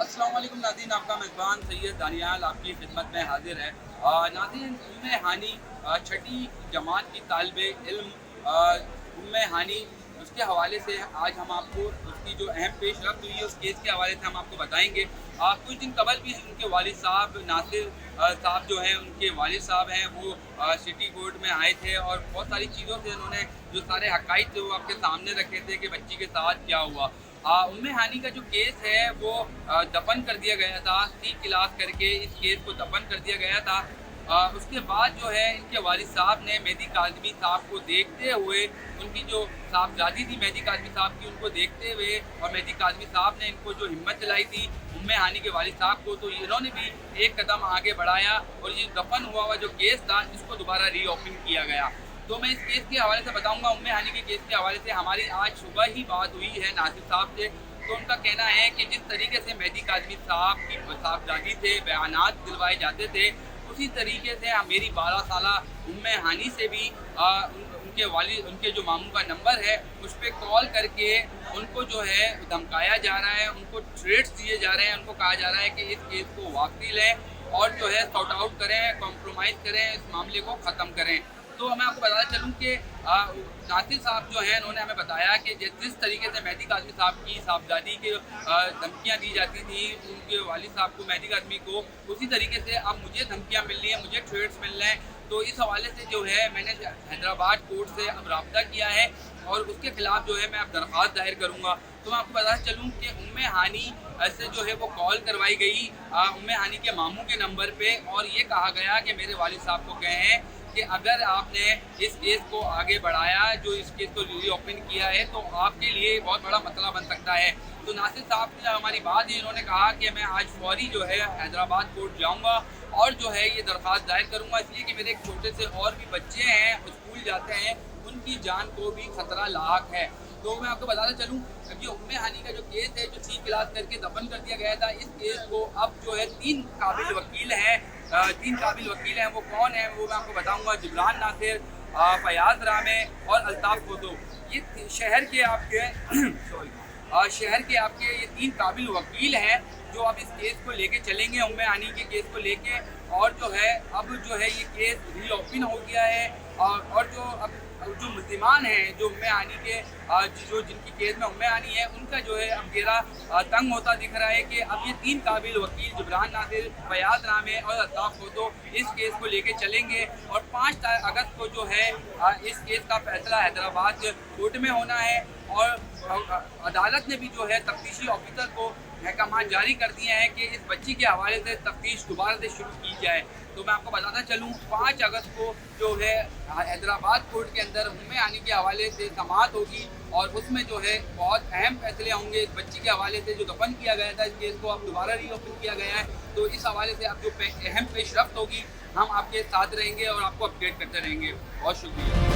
अस्सलाम वालेकुम नाज़रीन, आपका मेज़बान सैयद दानियाल आपकी खिदमत में हाजिर है। नाज़रीन, उम्मे हानी छठी जमात की तालिबे इल्म उम्मे हानी उसके हवाले से आज हम आपको उसकी जो अहम पेशरफ्त हुई है उस केस के हवाले से हम आपको बताएंगे। कुछ दिन कबल भी उनके वालिद साहब नासिर साहब जो हैं, उनके वालिद साहब हैं, वो सिटी कोर्ट में आए थे और बहुत सारी चीज़ों से उन्होंने जो सारे हक़ाइक़ थे वो आपके सामने रखे थे कि बच्ची के साथ क्या हुआ। उम्मे हानी का जो केस है वो दफन कर दिया गया था, सी क्लास करके इस केस को दफन कर दिया गया था। उसके बाद जो है इनके वालिद साहब ने मेहदी काज़मी साहब को देखते हुए, उनकी जो साहबजादी थी मेहदी काज़मी साहब की, उनको देखते हुए और मेहदी काज़मी साहब ने इनको जो हिम्मत दिलाई थी उम्मे हानी के वालिद साहब को, तो इन्होंने भी एक कदम आगे बढ़ाया और ये दफन हुआ हुआ जो केस था इसको दोबारा रीओपन किया गया। तो मैं इस केस के हवाले से बताऊंगा। उम्मे हानी के केस के हवाले से हमारी आज सुबह ही बात हुई है नासिर साहब से। तो उनका कहना है कि जिस तरीके से मेहदी काज़मी साहब की साहबजादी थे बयानात दिलवाए जाते थे, उसी तरीके से मेरी 12 साला उम्मे हानी से भी उनके वालिद, उनके जो मामू का नंबर है उस पर कॉल करके उनको जो है धमकाया जा रहा है, उनको थ्रेट्स दिए जा रहे हैं, उनको कहा जा रहा है कि इस केस को वापसी लें और जो है सॉर्ट आउट करें, कॉम्प्रोमाइज़ करें, इस मामले को ख़त्म करें। तो मैं आपको बताना चलूँ कि नासिर साहब जो हैं उन्होंने हमें बताया कि जिस तरीके से मेहदी काज़मी साहब की साहबजादी की धमकियाँ दी जाती थी उनके वालिद साहब को, मेहदी काज़मी को, उसी तरीके से अब मुझे धमकियाँ मिल रही हैं, मुझे थ्रेट्स मिल रहे हैं। तो इस हवाले से जो है मैंने हैदराबाद कोर्ट से अब रब्ता किया है और उसके ख़िलाफ़ जो है मैं अब दरख्वास्त दायर करूँगा। तो मैं आपको बताना चलूँ कि उम्मे हानी से जो है वो कॉल करवाई गई उम्मे हानी के मामू के नंबर पे और ये कहा गया कि मेरे वालिद साहब को कहें कि अगर आपने इस केस को आगे बढ़ाया, जो इस केस को रीओपन किया है, तो आपके लिए बहुत बड़ा मसला बन सकता है। तो नासिर साहब से हमारी बात है, इन्होंने कहा कि मैं आज फौरी जो है हैदराबाद कोर्ट जाऊंगा और जो है ये दरख्वास्त दायर करूंगा, इसलिए कि मेरे एक छोटे से और भी बच्चे हैं, स्कूल जाते हैं, उनकी जान को भी खतरा लाक है। तो मैं आपको बताना चलूँ, ये उम्मे हानी का जो केस है, जो सी क्लास करके दफन कर दिया गया था, इस केस को अब जो है 3 काबिल वकील हैं, 3 काबिल वकील हैं। वो कौन है वो मैं आपको बताऊंगा। जिब्रान नासिर, फयाज रामे और अल्ताफ़ खोदो, ये शहर के आपके शहर के आपके ये 3 काबिल वकील हैं जो अब इस केस को लेके चलेंगे, उम्मे हानी के केस को लेके। और जो है अब जो है ये केस रीओपन हो गया है और जो अब जो मुल्ज़िमान हैं, जो उम्मे हानी के जो जिनकी केस में उम्मे हानी है, उनका जो है अब घेरा तंग होता दिख रहा है कि अब ये 3 काबिल वकील जिब्रान नासिर, फयाज रामे और अल्ताफ़ खोदो इस केस को लेके चलेंगे और 5 अगस्त को जो है इस केस का फैसला हैदराबाद कोर्ट में होना है। और अदालत ने भी जो है तफ्तीशी ऑफिसर को अहकाम जारी कर दिए हैं कि इस बच्ची के हवाले से तफ्तीश दोबारा से शुरू की जाए। तो मैं आपको बताना चलूँ, 5 अगस्त को जो है हैदराबाद कोर्ट के अंदर उम्मे हानी के हवाले से समाअत होगी और उसमें जो है बहुत अहम फैसले होंगे। इस बच्ची के हवाले से जो दफन किया गया था, इस केस को अब दोबारा रीओपन किया गया है, तो इस हवाले से अब जो अहम पेशरफ्त होगी हम आपके साथ रहेंगे और आपको अपडेट करते रहेंगे। बहुत शुक्रिया।